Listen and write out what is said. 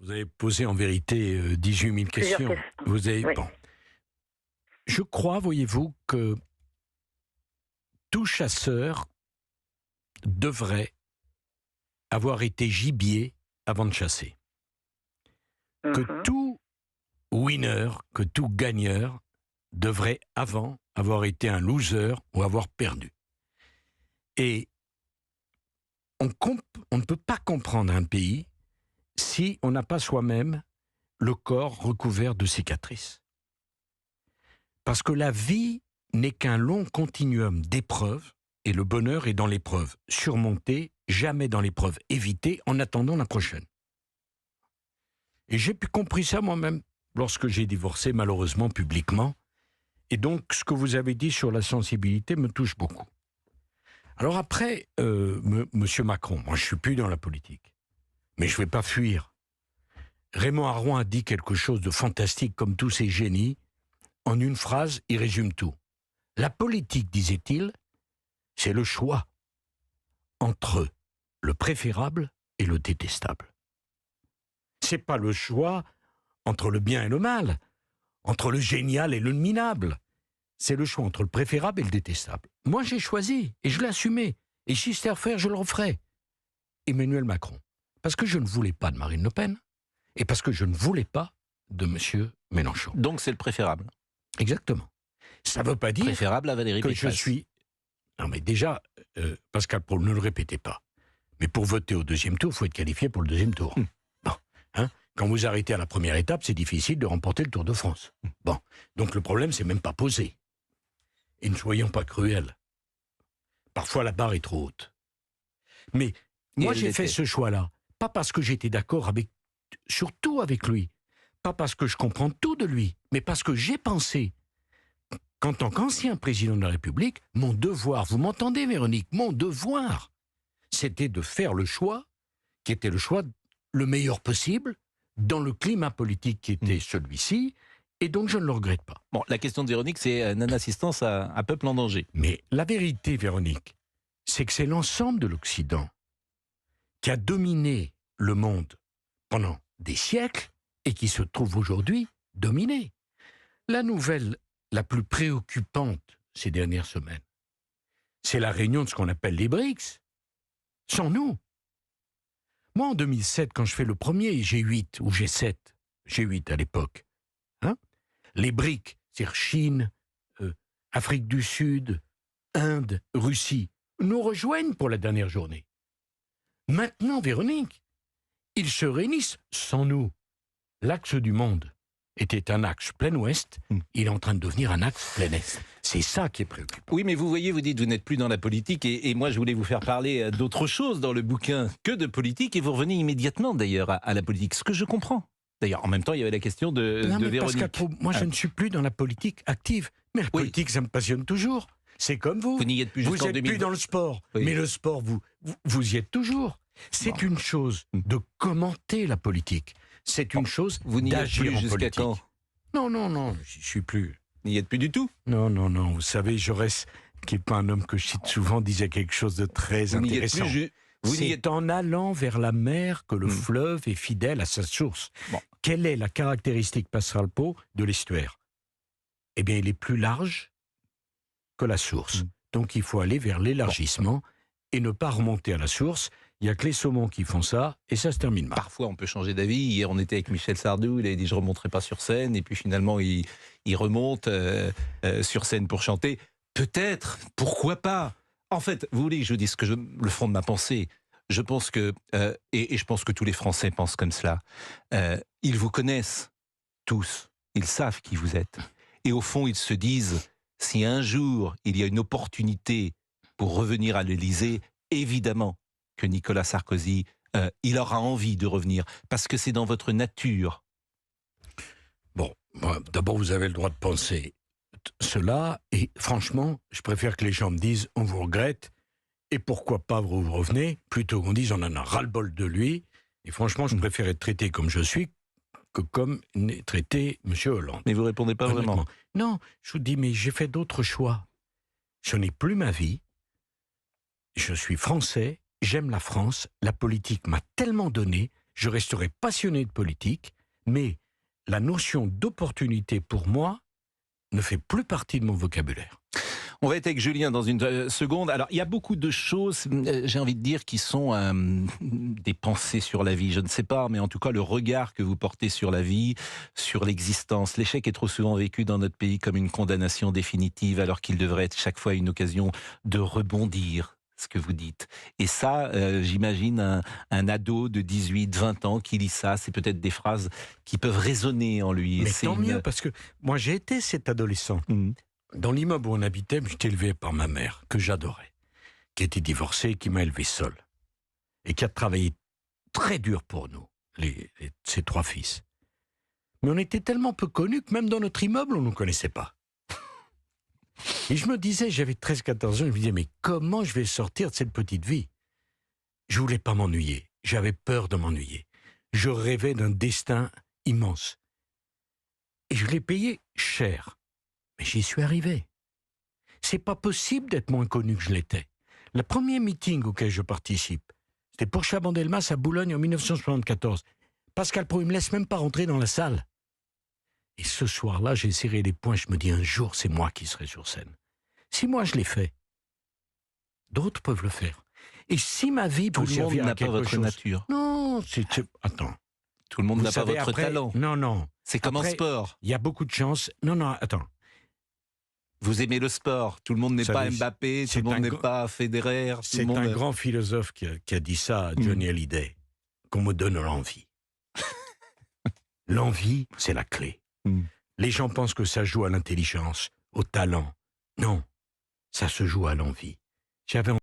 Vous avez posé en vérité 18 000 questions. Vous avez, Oui. bon. Je crois, voyez-vous, que tout chasseur devrait avoir été gibier avant de chasser. Que tout winner, que tout gagneur devrait avant avoir été un loser ou avoir perdu. Et on ne peut pas comprendre un pays si on n'a pas soi-même le corps recouvert de cicatrices. Parce que la vie n'est qu'un long continuum d'épreuves, et le bonheur est dans l'épreuve surmontée, jamais dans l'épreuve évitée, en attendant la prochaine. Et j'ai compris ça moi-même lorsque j'ai divorcé, malheureusement, publiquement. Et donc, ce que vous avez dit sur la sensibilité me touche beaucoup. Alors après, Monsieur Macron, moi je ne suis plus dans la politique, mais je ne vais pas fuir. Raymond Aron a dit quelque chose de fantastique, comme tous ces génies. En une phrase, il résume tout. La politique, disait-il, c'est le choix entre le préférable et le détestable. C'est pas le choix entre le bien et le mal, entre le génial et le minable. C'est le choix entre le préférable et le détestable. Moi, j'ai choisi, et je l'ai assumé. Et si c'était à refaire, je le referais. Emmanuel Macron. Parce que je ne voulais pas de Marine Le Pen, et parce que je ne voulais pas de M. Mélenchon. Donc c'est le préférable. Exactement. Ça ne veut pas dire préférable à Valérie que Pécresse. je suis... Non mais déjà, Pascal Praud, ne le répétez pas. Mais pour voter au deuxième tour, il faut être qualifié pour le deuxième tour. Bon, hein, quand vous arrêtez à la première étape, c'est difficile de remporter le Tour de France. Bon, donc le problème, c'est même pas posé. Et ne soyons pas cruels. Parfois, la barre est trop haute. Mais moi, j'ai fait ce choix-là, pas parce que j'étais d'accord surtout avec lui, pas parce que je comprends tout de lui, mais parce que j'ai pensé qu'en tant qu'ancien président de la République, mon devoir, vous m'entendez Véronique, mon devoir, c'était de faire le choix qui était le choix le meilleur possible dans le climat politique qui était celui-ci, et donc je ne le regrette pas. Bon, la question de Véronique, c'est non-assistance à un peuple en danger. Mais la vérité, Véronique, c'est que c'est l'ensemble de l'Occident qui a dominé le monde pendant des siècles et qui se trouve aujourd'hui dominé. La nouvelle la plus préoccupante ces dernières semaines, c'est la réunion de ce qu'on appelle les BRICS, sans nous. Moi, en 2007, quand je fais le premier G8 ou G7, G8 à l'époque, hein, les BRICS, c'est-à-dire Chine, Afrique du Sud, Inde, Russie, nous rejoignent pour la dernière journée. Maintenant, Véronique, ils se réunissent sans nous. L'axe du monde était un axe plein ouest, il est en train de devenir un axe plein est. C'est ça qui est préoccupant. Oui, mais vous voyez, vous dites, vous n'êtes plus dans la politique, et moi je voulais vous faire parler d'autre chose dans le bouquin que de politique, et vous revenez immédiatement d'ailleurs à la politique, ce que je comprends. D'ailleurs, en même temps, il y avait la question de Véronique. Pascal, moi je ne suis plus dans la politique active, mais la politique, ça me passionne toujours. C'est comme vous. Vous n'y êtes plus jusqu'en 2020. Vous n'êtes plus dans le sport, mais le sport, vous y êtes toujours. C'est une chose de commenter la politique. C'est une chose d'agir en politique. Quand Non, je suis plus. N'y êtes plus du tout. Non. Vous savez, Jaurès, qui n'est pas un homme que je cite souvent, disait quelque chose de très intéressant. C'est en allant vers la mer que le fleuve est fidèle à sa source. Bon. Quelle est la caractéristique, Pascal Praud, de l'estuaire ? Eh bien, il est plus large que la source. Donc, il faut aller vers l'élargissement et ne pas remonter à la source. Il n'y a que les saumons qui font ça, et ça se termine mal. Parfois, on peut changer d'avis. Hier, on était avec Michel Sardou, il avait dit « je ne remonterai pas sur scène », et puis finalement, il remonte sur scène pour chanter. Peut-être, pourquoi pas ? En fait, vous voulez que je dise le fond de ma pensée ? Je pense que, et je pense que tous les Français pensent comme cela, ils vous connaissent tous, ils savent qui vous êtes. Et au fond, ils se disent, si un jour, il y a une opportunité pour revenir à l'Élysée, évidemment que Nicolas Sarkozy, il aura envie de revenir, parce que c'est dans votre nature. Bon, d'abord, vous avez le droit de penser cela, et franchement, je préfère que les gens me disent, on vous regrette, et pourquoi pas vous revenez, plutôt qu'on dise, on en a ras-le-bol de lui, et franchement, je préfère être traité comme je suis, que comme est traité M. Hollande. Mais vous répondez pas vraiment. Non, je vous dis, mais j'ai fait d'autres choix. Ce n'est plus ma vie, je suis français, j'aime la France, la politique m'a tellement donné, je resterai passionné de politique, mais la notion d'opportunité pour moi ne fait plus partie de mon vocabulaire. On va être avec Julien dans une seconde. Alors, il y a beaucoup de choses, j'ai envie de dire, qui sont des pensées sur la vie. Je ne sais pas, mais en tout cas, le regard que vous portez sur la vie, sur l'existence. L'échec est trop souvent vécu dans notre pays comme une condamnation définitive, alors qu'il devrait être chaque fois une occasion de rebondir, ce que vous dites. Et ça, j'imagine un ado de 18, 20 ans qui lit ça, c'est peut-être des phrases qui peuvent résonner en lui. Mais tant mieux, parce que moi, j'ai été cet adolescent. Dans l'immeuble où on habitait, j'étais élevé par ma mère, que j'adorais, qui était divorcée, qui m'a élevé seul, et qui a travaillé très dur pour nous, ses 3 fils. Mais on était tellement peu connus que même dans notre immeuble, on ne nous connaissait pas. Et je me disais, j'avais 13-14 ans, je me disais, mais comment je vais sortir de cette petite vie ? Je voulais pas m'ennuyer, j'avais peur de m'ennuyer. Je rêvais d'un destin immense. Et je l'ai payé cher. Mais j'y suis arrivé. C'est pas possible d'être moins connu que je l'étais. Le premier meeting auquel je participe, c'était pour Chaban-Delmas à Boulogne en 1974. Pascal Pro, il me laisse même pas rentrer dans la salle. Et ce soir-là, j'ai serré les poings, je me dis un jour, c'est moi qui serai sur scène. Si moi je l'ai fait, d'autres peuvent le faire. Et si ma vie peut servir à quelque chose... Tout le monde n'a pas votre nature. Non, attends. Tout le monde n'a pas votre après, talent. Non. C'est comme Après, un sport. Il y a beaucoup de chance. Non, attends. Vous aimez le sport. Tout le monde n'est pas Mbappé, tout le monde n'est pas Federer. C'est un grand philosophe qui a dit ça à Johnny Hallyday, qu'on me donne l'envie. L'envie, c'est la clé. Les gens pensent que ça joue à l'intelligence, au talent. Non, ça se joue à l'envie. J'avais